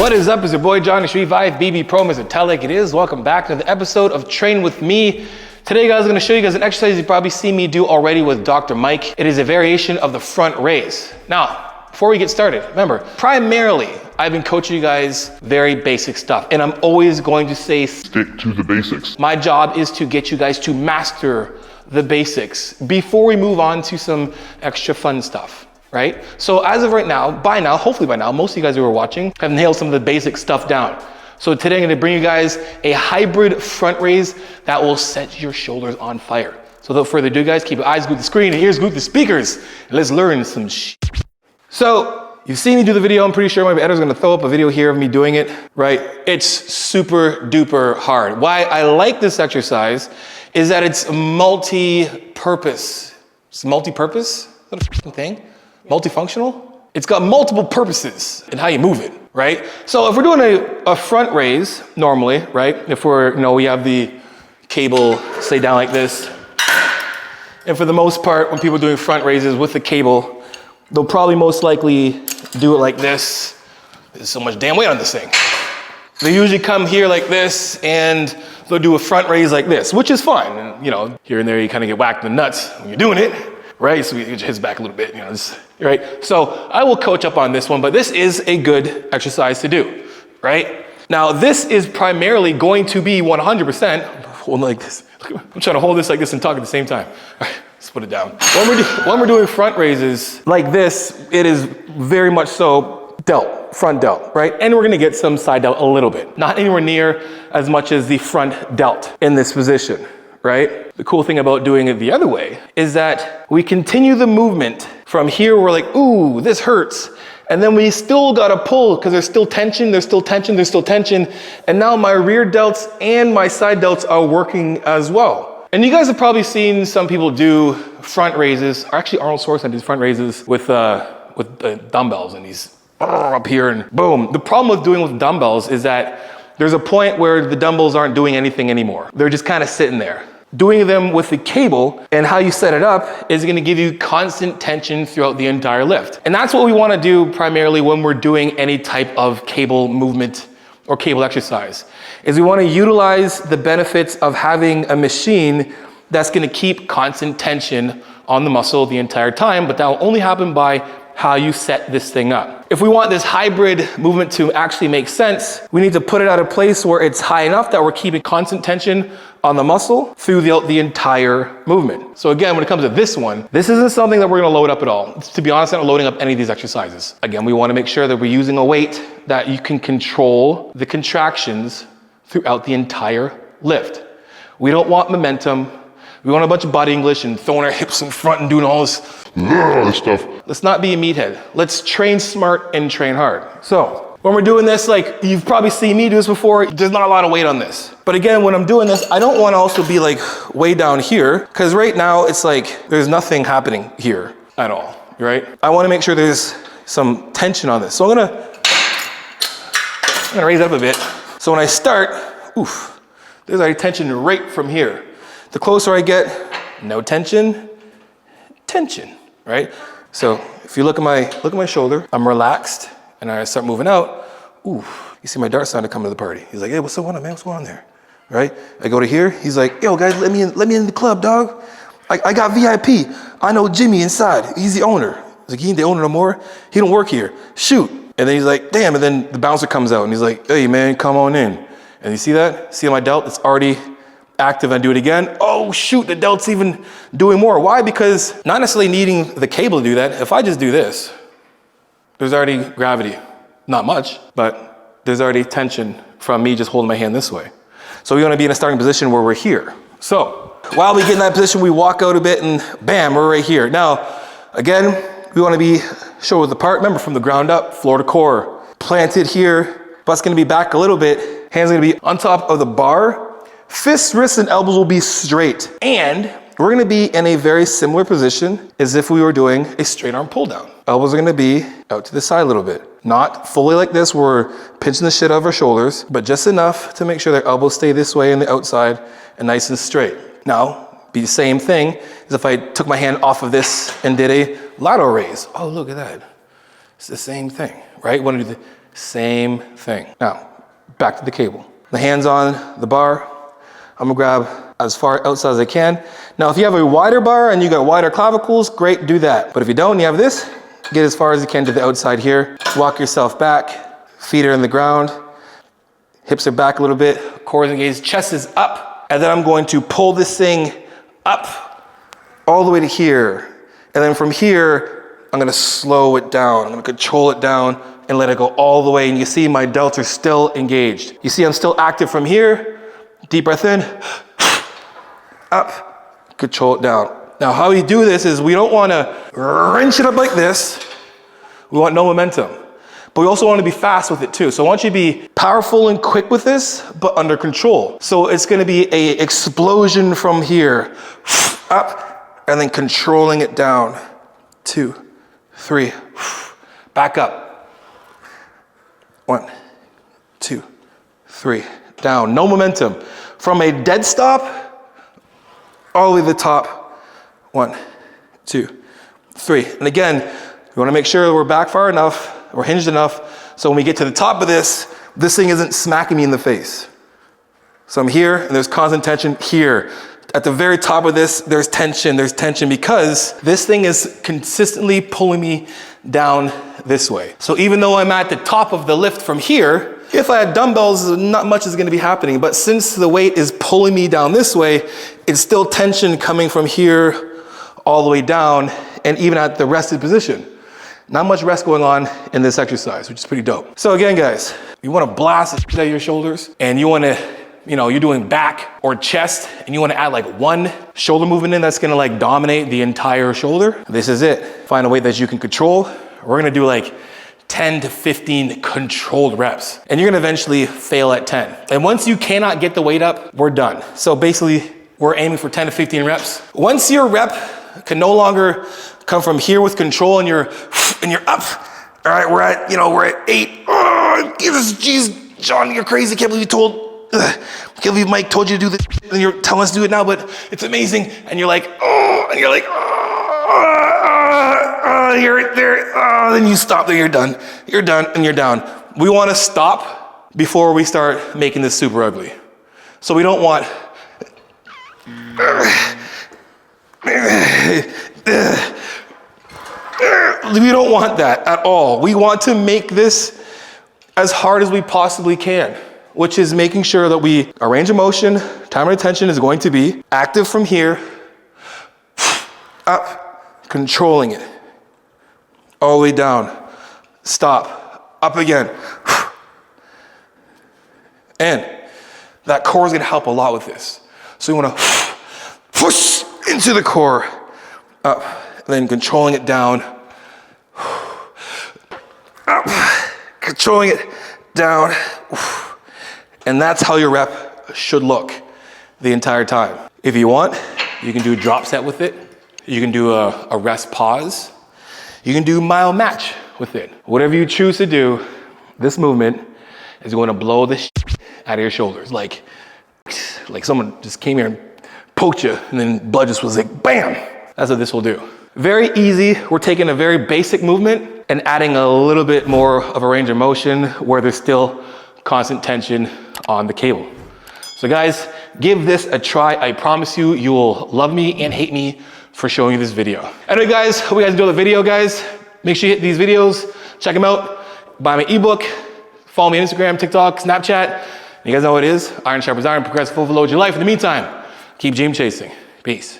What is up? It's your boy Johnny Revive, BB Pro, Mr. Tell Like It Is. Welcome back to the episode of Train With Me. Today, guys, I'm gonna show you guys an exercise you probably see me do already with Dr. Mike. It is a variation of the front raise. Now, before we get started, remember, primarily, I've been coaching you guys very basic stuff, and I'm always going to say, stick to the basics. My job is to get you guys to master the basics before we move on to some extra fun stuff. Right? So as of right now, hopefully by now, most of you guys who are watching have nailed some of the basic stuff down. So today I'm gonna bring you guys a hybrid front raise that will set your shoulders on fire. So without further ado, guys, keep your eyes glued to the screen and ears glued to the speakers, and let's learn some shit. So you've seen me do the video. I'm pretty sure my editor's gonna throw up a video here of me doing it, right? It's super duper hard. Why I like this exercise is that it's multi-purpose. It's multi-purpose? Is that a fucking thing? Multifunctional? It's got multiple purposes in how you move it, right? So if we're doing a front raise normally, right? If we're, we have the cable stay down like this. And for the most part, when people are doing front raises with the cable, they'll probably most likely do it like this. There's so much damn weight on this thing. They usually come here like this and they'll do a front raise like this, which is fine. And, here and there you kind of get whacked in the nuts when you're doing it. Right, so it hits back a little bit, right? So I will coach up on this one, but this is a good exercise to do, right? Now, this is primarily going to be 100%, holding like this. I'm trying to hold this like this and talk at the same time. All right, let's put it down. When we're doing front raises like this, it is very much so delt, front delt, right? And we're gonna get some side delt a little bit, not anywhere near as much as the front delt in this position. Right? The cool thing about doing it the other way is that we continue the movement from here. We're like, ooh, this hurts. And then we still got to pull because there's still tension, there's still tension, there's still tension. And now my rear delts and my side delts are working as well. And you guys have probably seen some people do front raises, or actually Arnold Schwarzenegger does front raises with dumbbells, and he's up here and boom. The problem with doing with dumbbells is that there's a point where the dumbbells aren't doing anything anymore. They're just kind of sitting there. Doing them with the cable and how you set it up is gonna give you constant tension throughout the entire lift. And that's what we wanna do primarily when we're doing any type of cable movement or cable exercise, is we wanna utilize the benefits of having a machine that's gonna keep constant tension on the muscle the entire time, but that will only happen by how you set this thing up. If we want this hybrid movement to actually make sense, we need to put it at a place where it's high enough that we're keeping constant tension on the muscle through the entire movement. So again, when it comes to this one, this isn't something that we're gonna load up at all. To be honest, I'm not loading up any of these exercises. Again, we wanna make sure that we're using a weight that you can control the contractions throughout the entire lift. We don't want momentum. We want a bunch of body English and throwing our hips in front and doing all this stuff. Let's not be a meathead. Let's train smart and train hard. So when we're doing this, like you've probably seen me do this before, there's not a lot of weight on this. But again, when I'm doing this, I don't want to also be like way down here, because right now it's like there's nothing happening here at all, right? I want to make sure there's some tension on this. So I'm gonna raise it up a bit. So when I start, there's already tension right from here. The closer I get, no tension, tension, right? So if you look at my shoulder, I'm relaxed, and I start moving out. You see my dart starting to come to the party. He's like, hey, what's going on, man? What's going on there? Right? I go to here. He's like, yo, guys, let me in the club, dog. I got VIP. I know Jimmy inside. He's the owner. He's like, he ain't the owner no more. He don't work here. Shoot. And then he's like, damn. And then the bouncer comes out, and he's like, hey, man, come on in. And you see that? See my delt? It's already active. And do it again. Oh shoot, the delt's even doing more. Why? Because not necessarily needing the cable to do that. If I just do this, there's already gravity. Not much, but there's already tension from me just holding my hand this way. So we want to be in a starting position where we're here. So while we get in that position, we walk out a bit and bam, we're right here. Now, again, we want to be shoulder apart. Remember, from the ground up, floor to core. Planted here, butt's going to be back a little bit. Hands going to be on top of the bar. Fists, wrists, and elbows will be straight. And we're gonna be in a very similar position as if we were doing a straight arm pull down. Elbows are gonna be out to the side a little bit. Not fully like this, where we're pinching the shit out of our shoulders, but just enough to make sure their elbows stay this way on the outside and nice and straight. Now, be the same thing as if I took my hand off of this and did a lateral raise. Oh, look at that. It's the same thing, right? Want to do Same thing. Now, back to the cable. The hands on the bar. I'm gonna grab as far outside as I can. Now, if you have a wider bar and you got wider clavicles, great, do that. But if you don't, and you have this, get as far as you can to the outside here. Walk yourself back, feet are in the ground, hips are back a little bit, core is engaged, chest is up. And then I'm going to pull this thing up all the way to here. And then from here, I'm gonna slow it down. I'm gonna control it down and let it go all the way. And you see my delts are still engaged. You see I'm still active from here. Deep breath in, up, control it down. Now how we do this is we don't wanna wrench it up like this. We want no momentum. But we also want to be fast with it too. So I want you to be powerful and quick with this, but under control. So it's gonna be an explosion from here, up, and then controlling it down. 2, 3, back up. 1, 2, 3, down. No momentum. From a dead stop, all the way to the top. 1, 2, 3. And again, we wanna make sure we're back far enough, we're hinged enough, so when we get to the top of this thing isn't smacking me in the face. So I'm here, and there's constant tension here. At the very top of this, there's tension because this thing is consistently pulling me down this way. So even though I'm at the top of the lift from here, if I had dumbbells, not much is gonna be happening. But since the weight is pulling me down this way, it's still tension coming from here all the way down, and even at the rested position. Not much rest going on in this exercise, which is pretty dope. So again, guys, you wanna blast the shit out of your shoulders, and you wanna, you're doing back or chest, and you wanna add like one shoulder movement in that's gonna like dominate the entire shoulder. This is it. Find a weight that you can control. We're gonna do like 10 to 15 controlled reps, and you're gonna eventually fail at 10. And once you cannot get the weight up, we're done. So basically, we're aiming for 10 to 15 reps. Once your rep can no longer come from here with control and you're up. All right, we're at 8. Oh, jeez, John, you're crazy. Can't believe Mike told you to do this and you're telling us to do it now, but it's amazing. And you're like, you're right there. Then you stop, then you're done. You're done and you're down. We wanna stop before we start making this super ugly. So we don't want, we don't want that at all. We want to make this as hard as we possibly can, which is making sure that our range of motion, time and attention is going to be active from here, up, controlling it, all the way down, stop, up again. And that core is gonna help a lot with this. So you wanna push into the core, up, and then controlling it down, up, controlling it down. And that's how your rep should look the entire time. If you want, you can do a drop set with it. You can do a rest pause. You can do mile match with it. Whatever you choose to do, this movement is going to blow the shit out of your shoulders. Like someone just came here and poked you and then blood just was like, bam. That's what this will do. Very easy. We're taking a very basic movement and adding a little bit more of a range of motion where there's still constant tension on the cable. So guys, give this a try. I promise you, you will love me and hate me for showing you this video. Anyway guys, hope you guys enjoyed the video, guys. Make sure you hit these videos, check them out, buy my ebook, follow me on Instagram, TikTok, Snapchat. You guys know what it is. Iron sharpens iron, progressive overload your life. In the meantime, keep dream chasing. Peace.